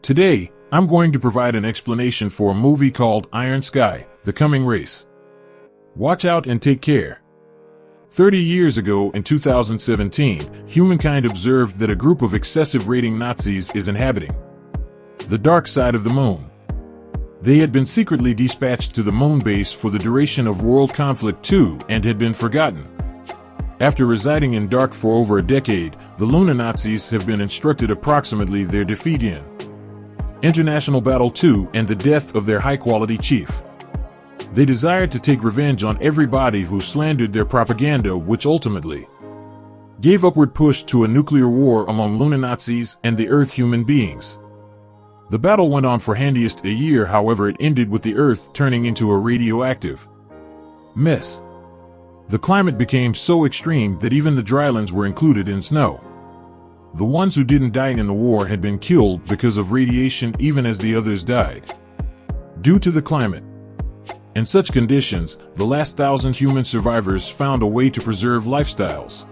Today, I'm going to provide an explanation for a movie called Iron Sky: The Coming Race. Watch out and take care. 30 years ago in 2017, humankind observed that a group of excessive rating Nazis is inhabiting the dark side of the moon. They had been secretly dispatched to the moon base for the duration of World Conflict II and had been forgotten. After residing in dark for over a decade, the Luna Nazis have been instructed approximately their defeat in International Battle II and the death of their high-quality chief. They desired to take revenge on everybody who slandered their propaganda, which ultimately gave upward push to a nuclear war among Luna Nazis and the Earth human beings. The battle went on for handiest a year, however it ended with the Earth turning into a radioactive mess. The climate became so extreme that even the drylands were included in snow. The ones who didn't die in the war had been killed because of radiation, even as the others died due to the climate. In such conditions, the last 1,000 human survivors found a way to preserve lifestyles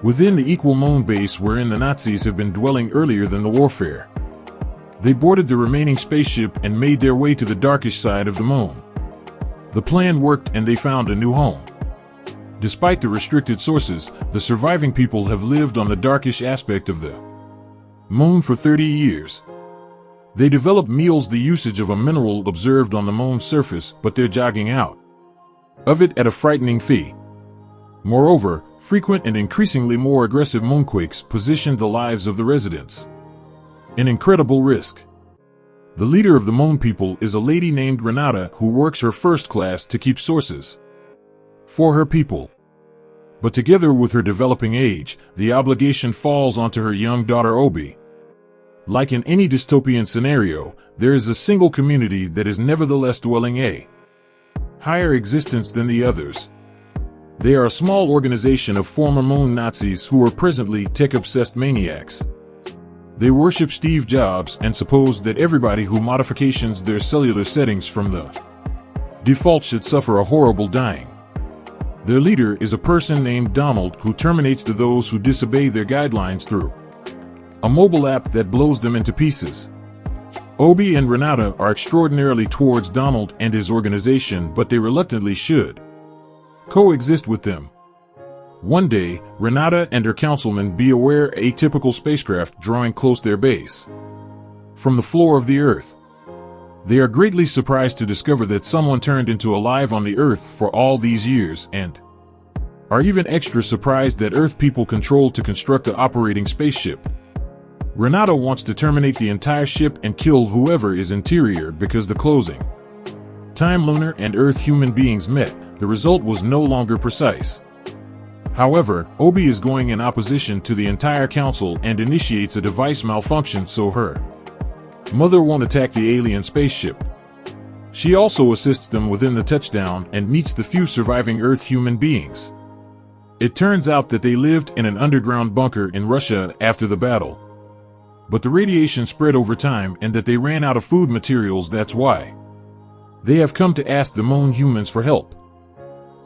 within the equal moon base wherein the Nazis have been dwelling earlier than the warfare. They boarded the remaining spaceship and made their way to the darkish side of the moon. The plan worked and they found a new home. Despite the restricted sources, the surviving people have lived on the darkish aspect of the moon for 30 years. They developed meals, the usage of a mineral observed on the moon's surface, but they're jogging out of it at a frightening fee. Moreover, frequent and increasingly more aggressive moonquakes positioned the lives of the residents an incredible risk. The leader of the moon people is a lady named Renata who works her first class to keep sources for her people. But together with her developing age, the obligation falls onto her young daughter Obi. Like in any dystopian scenario, there is a single community that is nevertheless dwelling a higher existence than the others. They are a small organization of former moon Nazis who are presently tech-obsessed maniacs. They worship Steve Jobs and suppose that everybody who modifications their cellular settings from the default should suffer a horrible dying. Their leader is a person named Donald who terminates to those who disobey their guidelines through a mobile app that blows them into pieces. Obi and Renata are extraordinarily towards Donald and his organization, but they reluctantly should coexist with them. One day, Renata and her councilman be aware a typical spacecraft drawing close their base from the floor of the Earth. They are greatly surprised to discover that someone turned into alive on the Earth for all these years, and are even extra surprised that Earth people controlled to construct the operating spaceship. Renata wants to terminate the entire ship and kill whoever is interior because the closing time Lunar and Earth human beings met, the result was no longer precise. However, Obi is going in opposition to the entire council and initiates a device malfunction so her mother won't attack the alien spaceship. She also assists them within the touchdown and meets the few surviving Earth human beings. It turns out that they lived in an underground bunker in Russia after the battle. But the radiation spread over time and that they ran out of food materials, that's why they have come to ask the moon humans for help.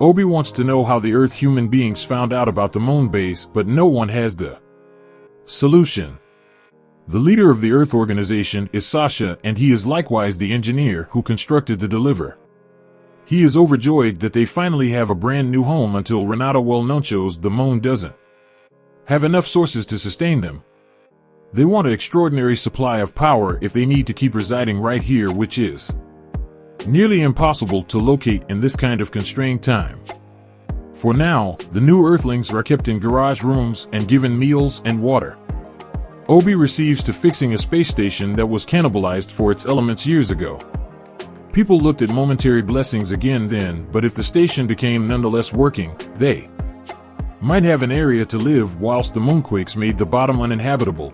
Obi wants to know how the Earth human beings found out about the moon base, but no one has the solution. The leader of the Earth organization is Sasha, and he is likewise the engineer who constructed the deliver. He is overjoyed that they finally have a brand new home until Renata well shows the moon doesn't have enough sources to sustain them. They want an extraordinary supply of power if they need to keep residing right here, which is nearly impossible to locate in this kind of constrained time. For now, the new Earthlings are kept in garage rooms and given meals and water. Obi receives to fixing a space station that was cannibalized for its elements years ago. People looked at momentary blessings again then, but if the station became nonetheless working, they might have an area to live whilst the moonquakes made the bottom uninhabitable.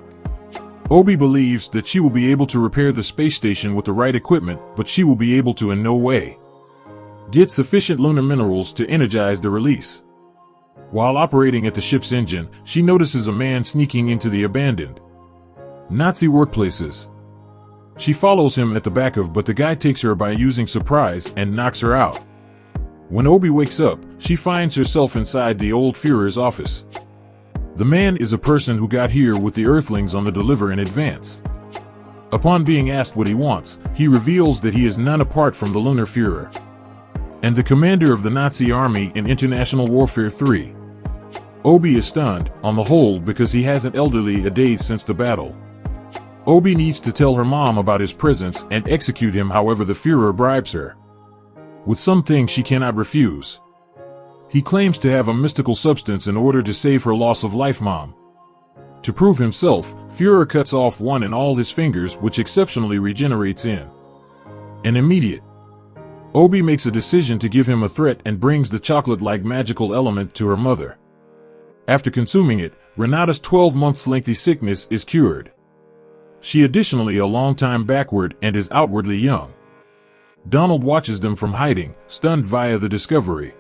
Obi believes that she will be able to repair the space station with the right equipment, but she will be able to in no way get sufficient lunar minerals to energize the release. While operating at the ship's engine, she notices a man sneaking into the abandoned Nazi workplaces. She follows him at the back of, but the guy takes her by using surprise and knocks her out. When Obi wakes up, she finds herself inside the old Führer's office. The man is a person who got here with the Earthlings on the deliver in advance Upon being asked what he wants, he reveals that he is none apart from the Lunar Führer and the commander of the Nazi army in International Warfare 3. Obi is stunned, on the whole, because he hasn't elderly a day since the battle. Obi needs to tell her mom about his presence and execute him, however the Führer bribes her with something she cannot refuse. He claims to have a mystical substance in order to save her loss of life mom. To prove himself, Führer cuts off one and all his fingers, which exceptionally regenerates in an immediate. Obi makes a decision to give him a threat and brings the chocolate-like magical element to her mother. After consuming it, Renata's 12 months lengthy sickness is cured. She additionally a long time backward and is outwardly young. Donald watches them from hiding, stunned via the discovery.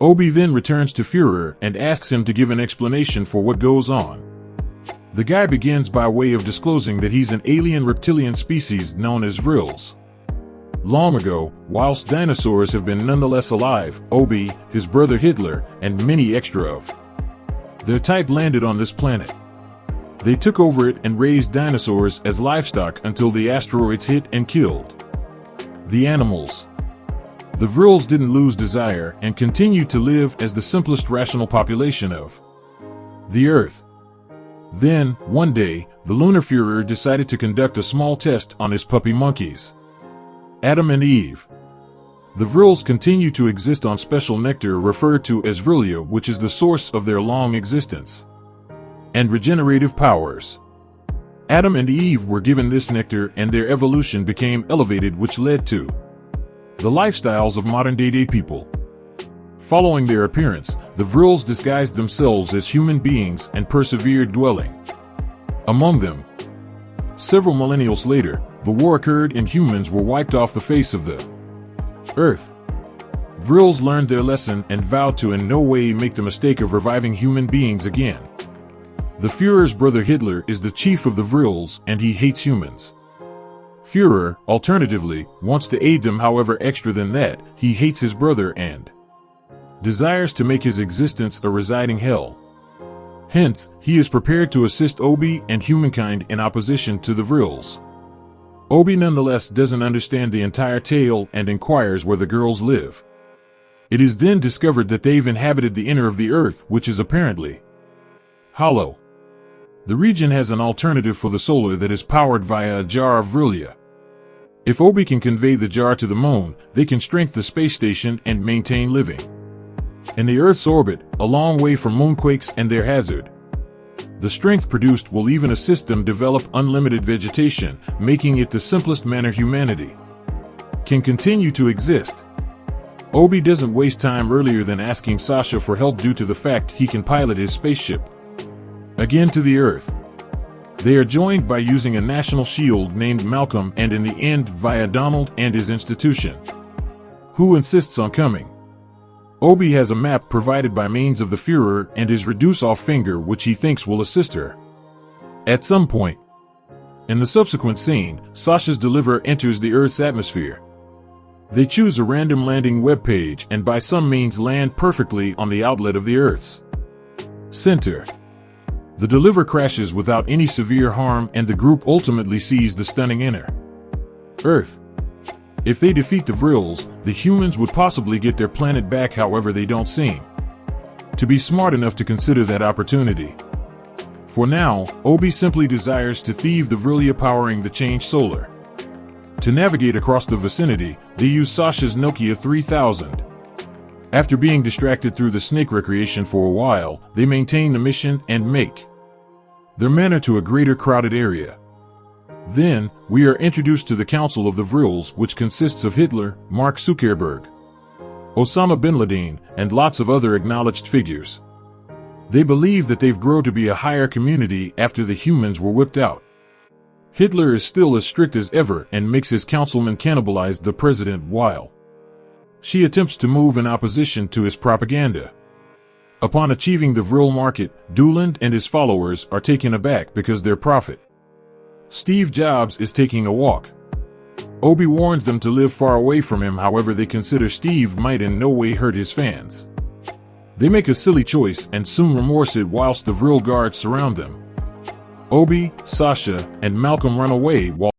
Obi then returns to Führer and asks him to give an explanation for what goes on. The guy begins by way of disclosing that he's an alien reptilian species known as Vrills. Long ago, whilst dinosaurs have been nonetheless alive, Obi, his brother Hitler, and many extra of their type landed on this planet. They took over it and raised dinosaurs as livestock until the asteroids hit and killed the animals. The Vrills didn't lose desire and continued to live as the simplest rational population of the Earth. Then, one day, the Lunar Führer decided to conduct a small test on his puppy monkeys, Adam and Eve. The Vrills continue to exist on special nectar referred to as Vrillia, which is the source of their long existence and regenerative powers. Adam and Eve were given this nectar and their evolution became elevated, which led to the lifestyles of modern-day people. Following their appearance, the Vrills disguised themselves as human beings and persevered dwelling among them. Several millennials later, the war occurred and humans were wiped off the face of the Earth. Vrills learned their lesson and vowed to in no way make the mistake of reviving human beings again. The Führer's brother Hitler is the chief of the Vrills and he hates humans. Führer, alternatively, wants to aid them, however extra than that, he hates his brother and desires to make his existence a residing hell. Hence, he is prepared to assist Obi and humankind in opposition to the Vrills. Obi nonetheless doesn't understand the entire tale and inquires where the girls live. It is then discovered that they've inhabited the inner of the Earth, which is apparently hollow. The region has an alternative for the solar that is powered via a jar of Vrillia. If Obi can convey the jar to the moon, they can strengthen the space station and maintain living in the Earth's orbit, a long way from moonquakes and their hazard. The strength produced will even assist them develop unlimited vegetation, making it the simplest manner humanity can continue to exist. Obi doesn't waste time earlier than asking Sasha for help due to the fact he can pilot his spaceship again to the Earth. They are joined by using a national shield named Malcolm and in the end via Donald and his institution, who insists on coming. Obi has a map provided by means of the Führer and his reduce-off finger, which he thinks will assist her at some point. In the subsequent scene, Sasha's deliverer enters the Earth's atmosphere. They choose a random landing web page and by some means land perfectly on the outlet of the Earth's center. The deliver crashes without any severe harm and the group ultimately sees the stunning inner Earth. If they defeat the Vrills, the humans would possibly get their planet back, however they don't seem to be smart enough to consider that opportunity. For now, Obi simply desires to thieve the Vrillia powering the Change Solar. To navigate across the vicinity, they use Sasha's Nokia 3000. After being distracted through the snake recreation for a while, they maintain the mission and make their manner to a greater crowded area. Then, we are introduced to the Council of the Vrills, which consists of Hitler, Mark Zuckerberg, Osama bin Laden, and lots of other acknowledged figures. They believe that they've grown to be a higher community after the humans were whipped out. Hitler is still as strict as ever and makes his councilmen cannibalize the president while she attempts to move in opposition to his propaganda. Upon achieving the Vril market, Dooland and his followers are taken aback because their prophet, Steve Jobs, is taking a walk. Obi warns them to live far away from him, however they consider Steve might in no way hurt his fans. They make a silly choice and soon remorse it whilst the Vril guards surround them. Obi, Sasha, and Malcolm run away while